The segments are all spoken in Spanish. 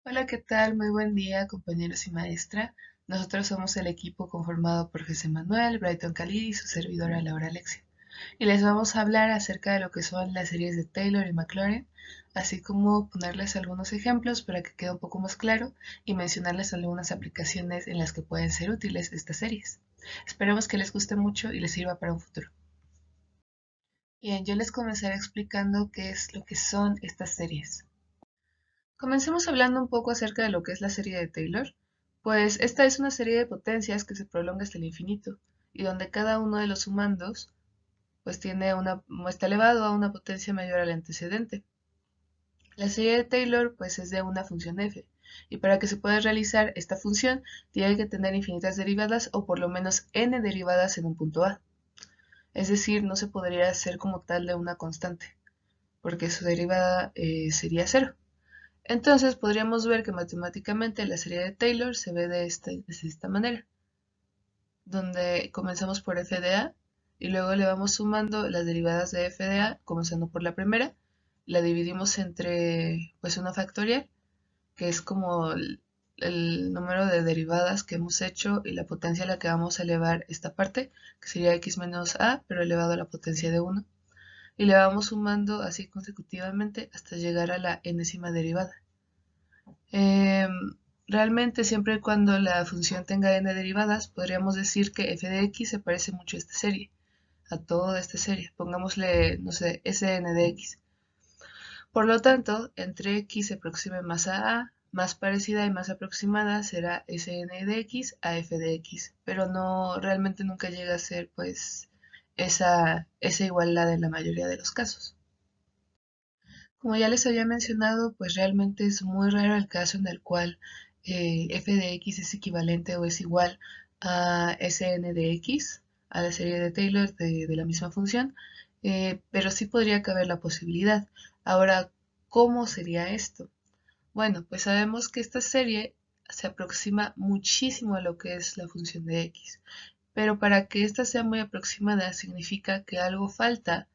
Hola, ¿qué tal? Muy buen día, compañeros y maestra. Nosotros somos el equipo conformado por José Manuel, Brighton Khalid y su servidora Laura Alexia. Y les vamos a hablar acerca de lo que son las series de Taylor y McLaurin, así como ponerles algunos ejemplos para que quede un poco más claro y mencionarles algunas aplicaciones en las que pueden ser útiles estas series. Esperemos que les guste mucho y les sirva para un futuro. Bien, yo les comenzaré explicando qué es lo que son estas series. Comencemos hablando un poco acerca de lo que es la serie de Taylor, pues esta es una serie de potencias que se prolonga hasta el infinito y donde cada uno de los sumandos pues está elevado a una potencia mayor al antecedente. La serie de Taylor pues es de una función f y para que se pueda realizar esta función tiene que tener infinitas derivadas o por lo menos n derivadas en un punto a. Es decir, no se podría hacer como tal de una constante porque su derivada sería cero. Entonces podríamos ver que matemáticamente la serie de Taylor se ve de esta manera, donde comenzamos por f de a y luego le vamos sumando las derivadas de f de a, comenzando por la primera, la dividimos entre pues una factorial, que es como el número de derivadas que hemos hecho y la potencia a la que vamos a elevar esta parte, que sería x menos a, pero elevado a la potencia de 1, y le vamos sumando así consecutivamente hasta llegar a la enésima derivada. Eh, Realmente siempre y cuando la función tenga n derivadas, podríamos decir que f de x se parece mucho a esta serie, a toda esta serie. Pongámosle, no sé, Sn de x. Por lo tanto, entre x se aproxime más a, más parecida y más aproximada será Sn de x a f de x, pero no, realmente nunca llega a ser pues esa igualdad en la mayoría de los casos. Como ya les había mencionado, pues realmente es muy raro el caso en el cual f de x es equivalente o es igual a Sn de x, a la serie de Taylor de la misma función, pero sí podría caber la posibilidad. Ahora, ¿cómo sería esto? Bueno, pues sabemos que esta serie se aproxima muchísimo a lo que es la función de x, pero para que esta sea muy aproximada significa que algo falta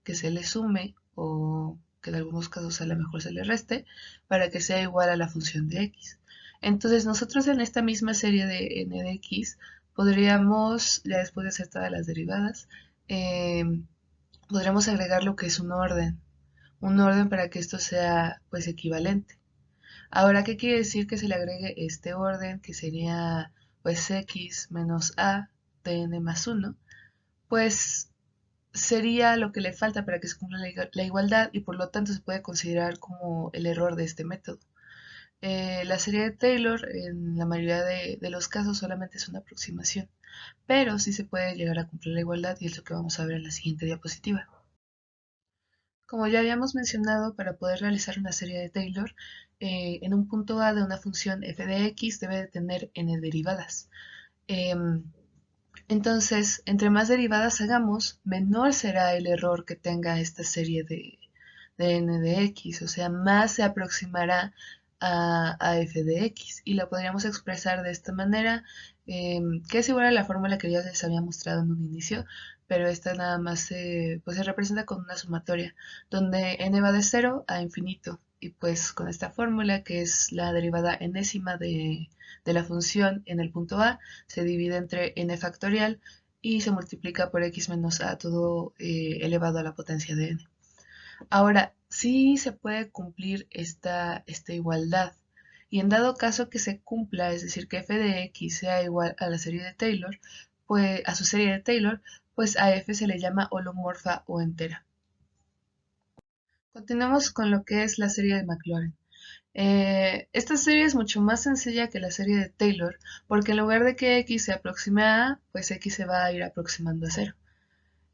que se le sume o que en algunos casos a lo mejor se le reste para que sea igual a la función de x. Entonces nosotros en esta misma serie de n de x podríamos, ya después de hacer todas las derivadas, eh, podríamos agregar lo que es un orden para que esto sea pues equivalente. Ahora, ¿qué quiere decir que se le agregue este orden que sería pues x menos a de n más 1? Pues sería lo que le falta para que se cumpla la igualdad y por lo tanto se puede considerar como el error de este método. La serie de Taylor en la mayoría de los casos solamente es una aproximación, pero sí se puede llegar a cumplir la igualdad y es lo que vamos a ver en la siguiente diapositiva. Como ya habíamos mencionado, para poder realizar una serie de Taylor, en un punto A de una función f de x debe de tener n derivadas. Em, Entonces, entre más derivadas hagamos, menor será el error que tenga esta serie de n de x, o sea, más se aproximará a f de x. Y la podríamos expresar de esta manera, que es igual a la fórmula que ya les había mostrado en un inicio, pero esta nada más pues se representa con una sumatoria, donde n va de 0 a infinito. Y pues con esta fórmula, que es la derivada enésima de la función en el punto a, se divide entre n factorial y se multiplica por x menos a todo elevado a la potencia de n. Ahora, sí se puede cumplir esta igualdad. Y en dado caso que se cumpla, es decir, que f de x sea igual a la serie de Taylor, pues a su serie de Taylor, pues a f se le llama holomorfa o entera. Continuamos con lo que es la serie de Maclaurin. Esta serie es mucho más sencilla que la serie de Taylor, porque en lugar de que x se aproxime a a, pues x se va a ir aproximando a cero.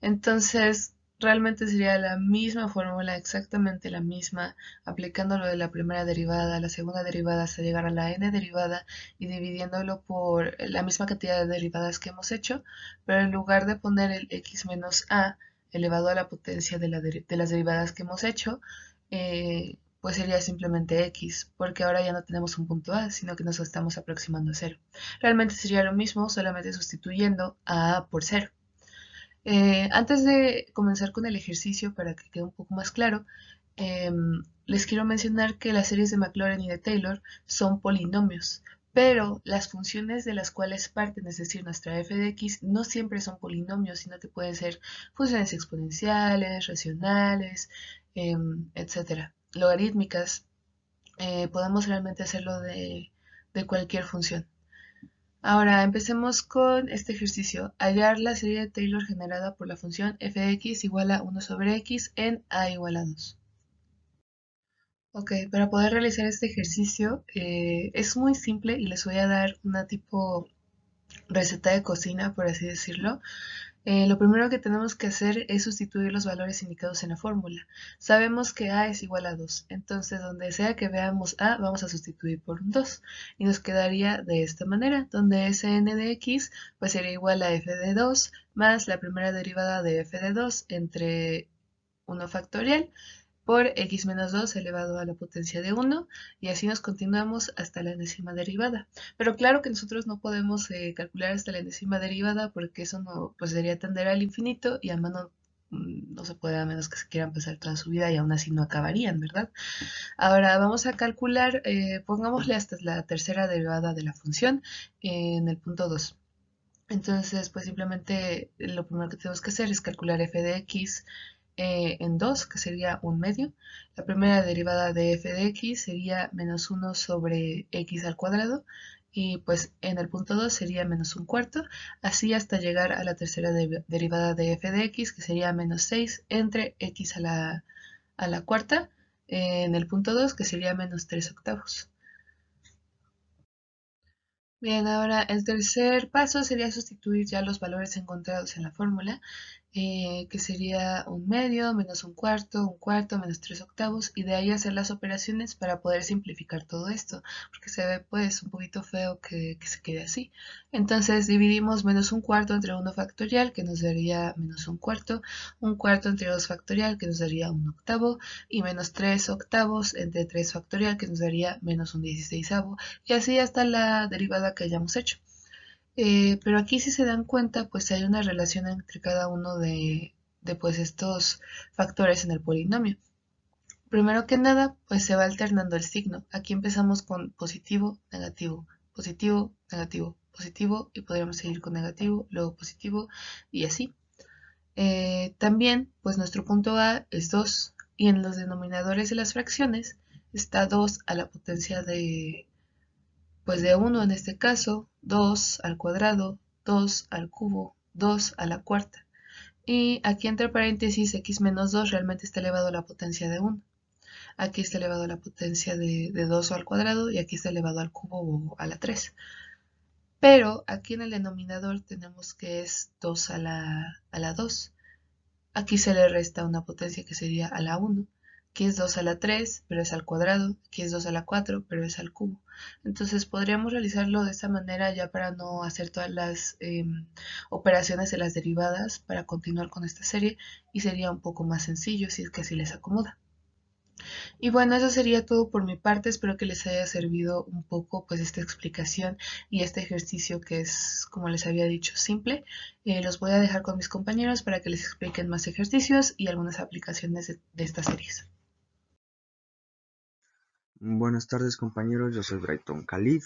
Entonces, realmente sería la misma fórmula, exactamente la misma, aplicando lo de la primera derivada, la segunda derivada hasta llegar a la n derivada y dividiéndolo por la misma cantidad de derivadas que hemos hecho, pero en lugar de poner el x menos a elevado a la potencia de las derivadas que hemos hecho, pues sería simplemente x, porque ahora ya no tenemos un punto a, sino que nos estamos aproximando a cero. Realmente sería lo mismo, solamente sustituyendo a por cero. Antes de comenzar con el ejercicio, para que quede un poco más claro, eh, les quiero mencionar que las series de Maclaurin y de Taylor son polinomios, pero las funciones de las cuales parten, es decir, nuestra f de x, no siempre son polinomios, sino que pueden ser funciones exponenciales, racionales, etcétera, logarítmicas. Podemos realmente hacerlo de cualquier función. Ahora empecemos con este ejercicio. Hallar la serie de Taylor generada por la función f de x igual a 1 sobre x en a igual a 2. Ok, para poder realizar este ejercicio es muy simple y les voy a dar una tipo receta de cocina, por así decirlo. Lo primero que tenemos que hacer es sustituir los valores indicados en la fórmula. Sabemos que a es igual a 2, entonces donde sea que veamos a, vamos a sustituir por un 2 y nos quedaría de esta manera, donde Sn de x pues sería igual a f de 2 más la primera derivada de f de 2 entre 1 factorial por x menos 2 elevado a la potencia de 1 y así nos continuamos hasta la enésima derivada. Pero claro que nosotros no podemos calcular hasta la enésima derivada porque eso no, pues sería tender al infinito y a mano no se puede a menos que se quieran pasar toda su vida y aún así no acabarían, ¿verdad? Ahora vamos a calcular, pongámosle hasta la tercera derivada de la función en el punto 2. Entonces, pues simplemente lo primero que tenemos que hacer es calcular f de x en 2, que sería un medio. La primera derivada de f de x sería menos 1 sobre x al cuadrado. Y pues en el punto 2 sería menos un cuarto, así hasta llegar a la tercera derivada de f de x, que sería menos 6 entre x a la cuarta, en el punto 2, que sería menos 3 octavos. Bien, ahora el tercer paso sería sustituir ya los valores encontrados en la fórmula, que sería un medio, menos un cuarto, menos 3 octavos, y de ahí hacer las operaciones para poder simplificar todo esto, porque se ve pues un poquito feo que se quede así. Entonces dividimos menos un cuarto entre 1 factorial, que nos daría menos un cuarto entre 2 factorial, que nos daría un octavo, y menos 3 octavos entre 3 factorial, que nos daría menos un 16avo, y así hasta la derivada que hayamos hecho. Pero aquí si se dan cuenta, pues hay una relación entre cada uno de pues estos factores en el polinomio. Primero que nada, pues se va alternando el signo. Aquí empezamos con positivo, negativo, positivo, negativo, positivo y podríamos seguir con negativo, luego positivo y así. También, pues nuestro punto A es 2 y en los denominadores de las fracciones está 2 a la potencia pues de 1 en este caso, 2 al cuadrado, 2 al cubo, 2 a la cuarta. Y aquí entre paréntesis x menos 2 realmente está elevado a la potencia de 1. Aquí está elevado a la potencia de 2 al cuadrado y aquí está elevado al cubo o a la 3. Pero aquí en el denominador tenemos que es 2 a la 2. Aquí se le resta una potencia que sería a la 1. Aquí es 2 a la 3, pero es al cuadrado. Aquí es 2 a la 4, pero es al cubo. Entonces podríamos realizarlo de esta manera ya para no hacer todas las operaciones de las derivadas para continuar con esta serie y sería un poco más sencillo si es que así les acomoda. Y bueno, eso sería todo por mi parte. Espero que les haya servido un poco pues esta explicación y este ejercicio que es, como les había dicho, simple. Los voy a dejar con mis compañeros para que les expliquen más ejercicios y algunas aplicaciones de estas series. Buenas tardes compañeros, yo soy Brighton Khalid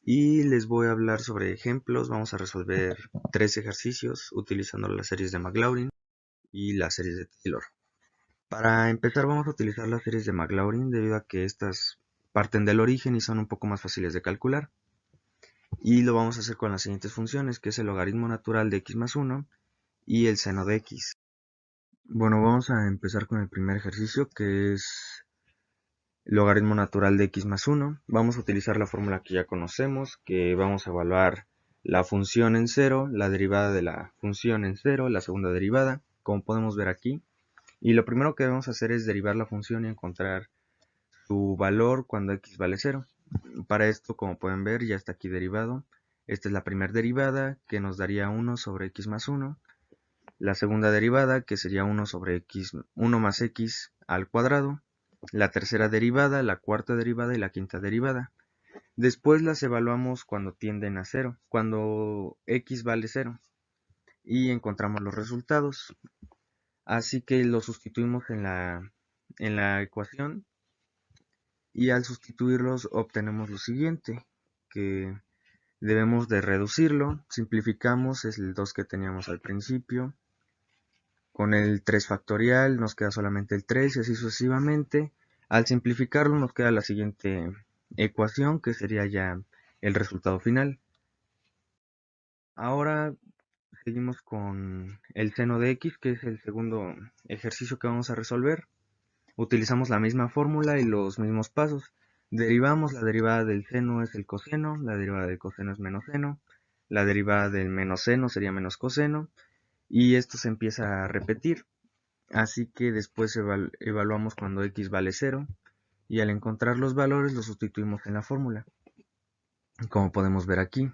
y les voy a hablar sobre ejemplos. Vamos a resolver 3 ejercicios utilizando las series de Maclaurin y las series de Taylor. Para empezar vamos a utilizar las series de Maclaurin debido a que estas parten del origen y son un poco más fáciles de calcular. Y lo vamos a hacer con las siguientes funciones, que es el logaritmo natural de x más 1 y el seno de x. Bueno, vamos a empezar con el primer ejercicio, que es logaritmo natural de x más 1. Vamos a utilizar la fórmula que ya conocemos, que vamos a evaluar la función en 0, la derivada de la función en 0, la segunda derivada, como podemos ver aquí. Y lo primero que debemos hacer es derivar la función y encontrar su valor cuando x vale 0. Para esto, como pueden ver, ya está aquí derivado. Esta es la primera derivada, que nos daría 1 sobre x más 1. La segunda derivada, que sería 1 sobre x, 1 más x al cuadrado. La tercera derivada, la cuarta derivada y la quinta derivada. Después las evaluamos cuando tienden a 0, cuando x vale 0. Y encontramos los resultados. Así que lo sustituimos en la ecuación y al sustituirlos obtenemos lo siguiente, que debemos de reducirlo. Simplificamos, es el 2 que teníamos al principio. Con el 3 factorial nos queda solamente el 3 y así sucesivamente. Al simplificarlo nos queda la siguiente ecuación, que sería ya el resultado final. Ahora seguimos con el seno de x, que es el segundo ejercicio que vamos a resolver. Utilizamos la misma fórmula y los mismos pasos. Derivamos, la derivada del seno es el coseno, la derivada del coseno es menos seno, la derivada del menos seno sería menos coseno, y esto se empieza a repetir. Así que después evaluamos cuando x vale 0, y al encontrar los valores los sustituimos en la fórmula, como podemos ver aquí.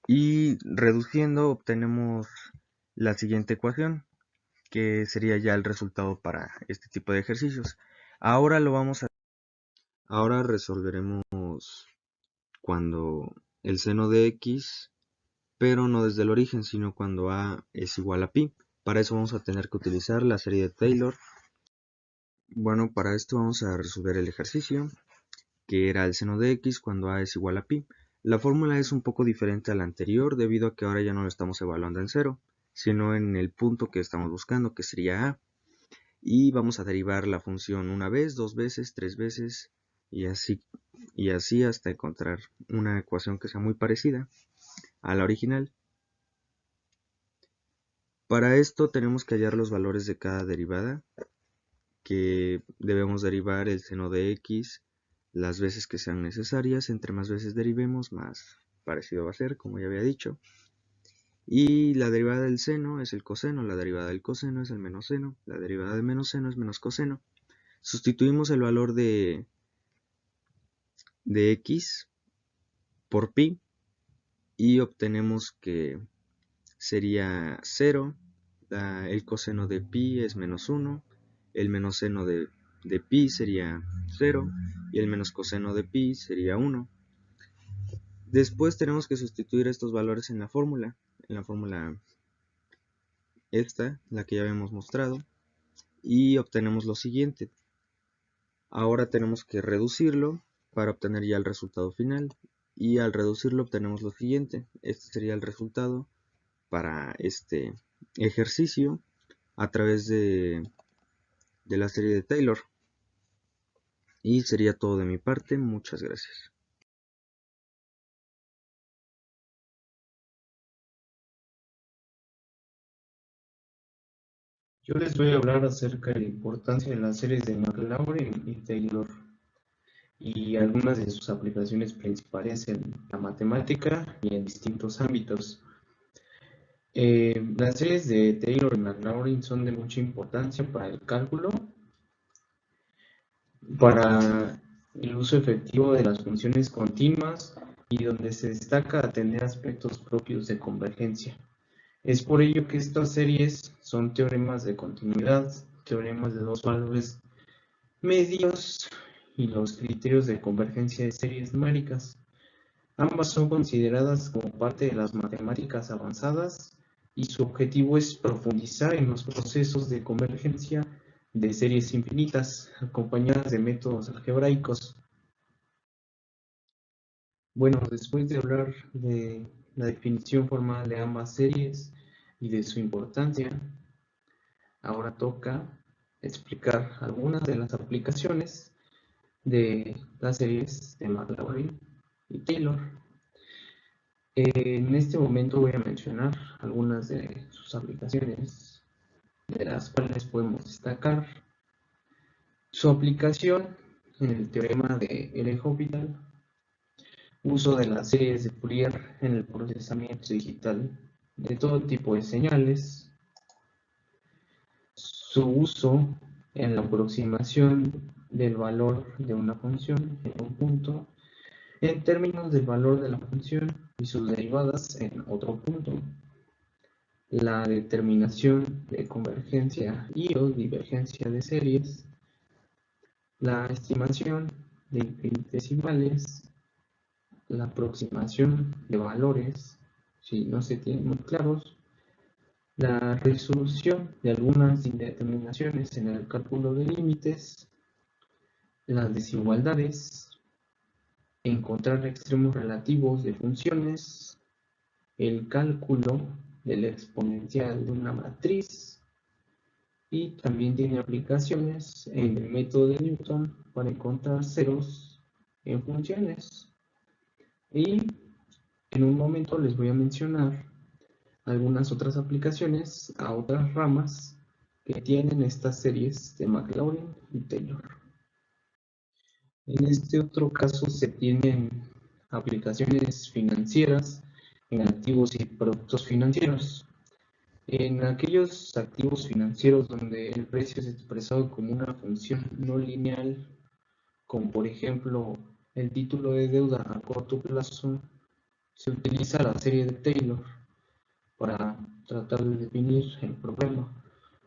Y reduciendo obtenemos la siguiente ecuación, que sería ya el resultado para este tipo de ejercicios. Ahora resolveremos cuando el seno de x, pero no desde el origen, sino cuando a es igual a pi. Para eso vamos a tener que utilizar la serie de Taylor. Bueno, para esto vamos a resolver el ejercicio, que era el seno de x cuando a es igual a pi. La fórmula es un poco diferente a la anterior, debido a que ahora ya no lo estamos evaluando en 0, sino en el punto que estamos buscando, que sería a. Y vamos a derivar la función una vez, dos veces, tres veces, y así hasta encontrar una ecuación que sea muy parecida a la original. Para esto tenemos que hallar los valores de cada derivada, que debemos derivar el seno de x las veces que sean necesarias. Entre más veces derivemos, más parecido va a ser, como ya había dicho. Y la derivada del seno es el coseno, la derivada del coseno es el menos seno, la derivada del menos seno es menos coseno. Sustituimos el valor de x por pi y obtenemos que sería 0, el coseno de pi es menos 1, el menos seno de pi sería 0 y el menos coseno de pi sería 1. Después tenemos que sustituir estos valores en la fórmula esta, la que ya habíamos mostrado, y obtenemos lo siguiente. Ahora tenemos que reducirlo para obtener ya el resultado final, y al reducirlo obtenemos lo siguiente. Este sería el resultado para este ejercicio a través de la serie de Taylor. Y sería todo de mi parte. Muchas gracias. Yo les voy a hablar acerca de la importancia de las series de Maclaurin y Taylor y algunas de sus aplicaciones principales en la matemática y en distintos ámbitos. Las series de Taylor y Maclaurin son de mucha importancia para el cálculo, para el uso efectivo de las funciones continuas y donde se destaca atender aspectos propios de convergencia. Es por ello que estas series son teoremas de continuidad, teoremas de dos valores medios y los criterios de convergencia de series numéricas. Ambas son consideradas como parte de las matemáticas avanzadas y su objetivo es profundizar en los procesos de convergencia de series infinitas, acompañadas de métodos algebraicos. Bueno, después de hablar de la definición formal de ambas series y de su importancia, ahora toca explicar algunas de las aplicaciones de las series de Maclaurin y Taylor. En este momento voy a mencionar algunas de sus aplicaciones, de las cuales podemos destacar su aplicación en el teorema de L-Hospital, uso de las series de Fourier en el procesamiento digital de todo tipo de señales, su uso en la aproximación del valor de una función en un punto en términos del valor de la función y sus derivadas en otro punto, la determinación de convergencia y o divergencia de series, la estimación de infinitesimales, la aproximación de valores si no se tienen muy claros, la resolución de algunas indeterminaciones en el cálculo de límites, las desigualdades, encontrar extremos relativos de funciones, el cálculo del exponencial de una matriz, y también tiene aplicaciones en el método de Newton para encontrar ceros en funciones. Y en un momento les voy a mencionar algunas otras aplicaciones a otras ramas que tienen estas series de Maclaurin y Taylor. En este otro caso se tienen aplicaciones financieras en activos y productos financieros. En aquellos activos financieros donde el precio es expresado como una función no lineal, como por ejemplo el título de deuda a corto plazo, se utiliza la serie de Taylor para tratar de definir el problema.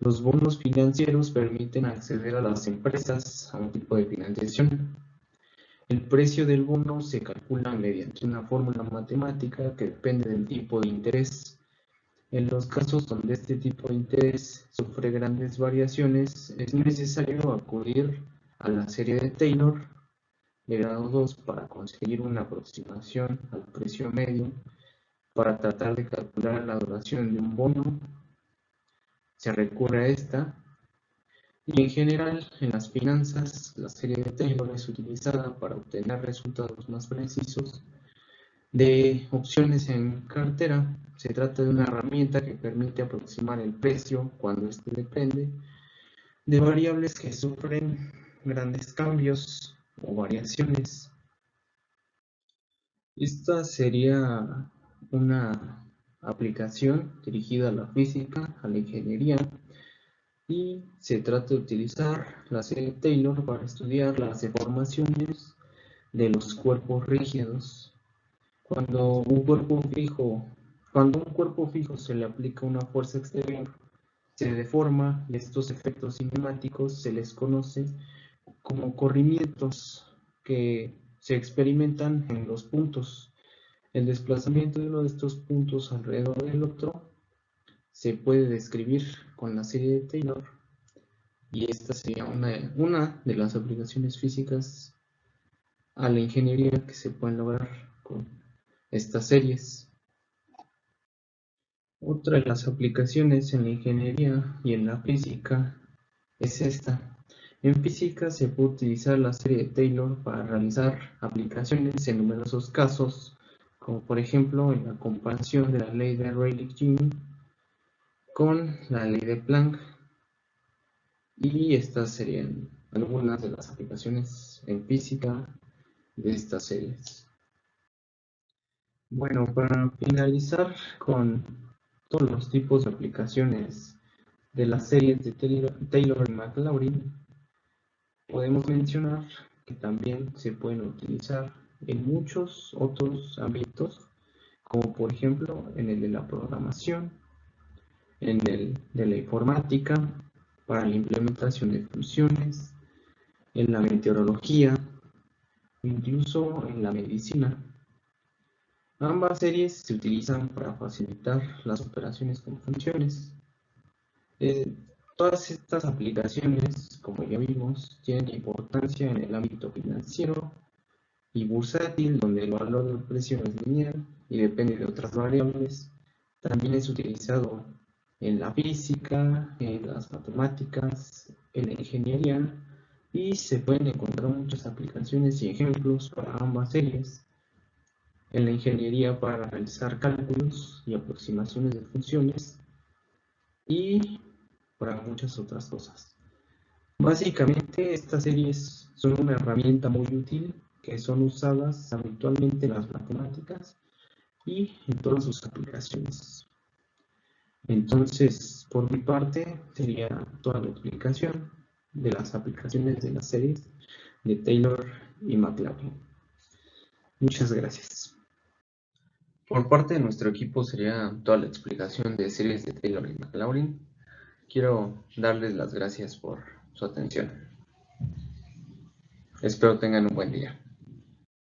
Los bonos financieros permiten acceder a las empresas a un tipo de financiación. El precio del bono se calcula mediante una fórmula matemática que depende del tipo de interés. En los casos donde este tipo de interés sufre grandes variaciones, es necesario acudir a la serie de Taylor de grado 2 para conseguir una aproximación al precio medio. Para tratar de calcular la duración de un bono, se recurre a esta. Y en general, en las finanzas, la serie de Taylor es utilizada para obtener resultados más precisos de opciones en cartera. Se trata de una herramienta que permite aproximar el precio cuando éste depende de variables que sufren grandes cambios o variaciones. Esta sería una aplicación dirigida a la física, a la ingeniería, y se trata de utilizar la serie Taylor para estudiar las deformaciones de los cuerpos rígidos. Cuando un cuerpo fijo se le aplica una fuerza exterior, se deforma, y estos efectos cinemáticos se les conoce como corrimientos que se experimentan en los puntos. El desplazamiento de uno de estos puntos alrededor del otro se puede describir con la serie de Taylor, y esta sería una de las aplicaciones físicas a la ingeniería que se pueden lograr con estas series. Otra de las aplicaciones en la ingeniería y en la física es esta. En física se puede utilizar la serie de Taylor para realizar aplicaciones en numerosos casos, como por ejemplo en la comparación de la ley de Rayleigh-Jean con la ley de Planck, y estas serían algunas de las aplicaciones en física de estas series. Bueno, para finalizar con todos los tipos de aplicaciones de las series de Taylor y Maclaurin, podemos mencionar que también se pueden utilizar en muchos otros ámbitos, como por ejemplo en el de la programación, en el de la informática, para la implementación de funciones, en la meteorología, incluso en la medicina. Ambas series se utilizan para facilitar las operaciones con funciones. Todas estas aplicaciones, como ya vimos, tienen importancia en el ámbito financiero y bursátil, donde el valor del precio no es lineal y depende de otras variables. También es utilizado en la física, en las matemáticas, en la ingeniería, y se pueden encontrar muchas aplicaciones y ejemplos para ambas series. En la ingeniería para realizar cálculos y aproximaciones de funciones, y para muchas otras cosas. Básicamente, estas series son una herramienta muy útil que son usadas habitualmente en las matemáticas y en todas sus aplicaciones. Entonces, por mi parte, sería toda la explicación de las aplicaciones de las series de Taylor y Maclaurin. Muchas gracias. Por parte de nuestro equipo sería toda la explicación de series de Taylor y Maclaurin. Quiero darles las gracias por su atención. Espero tengan un buen día.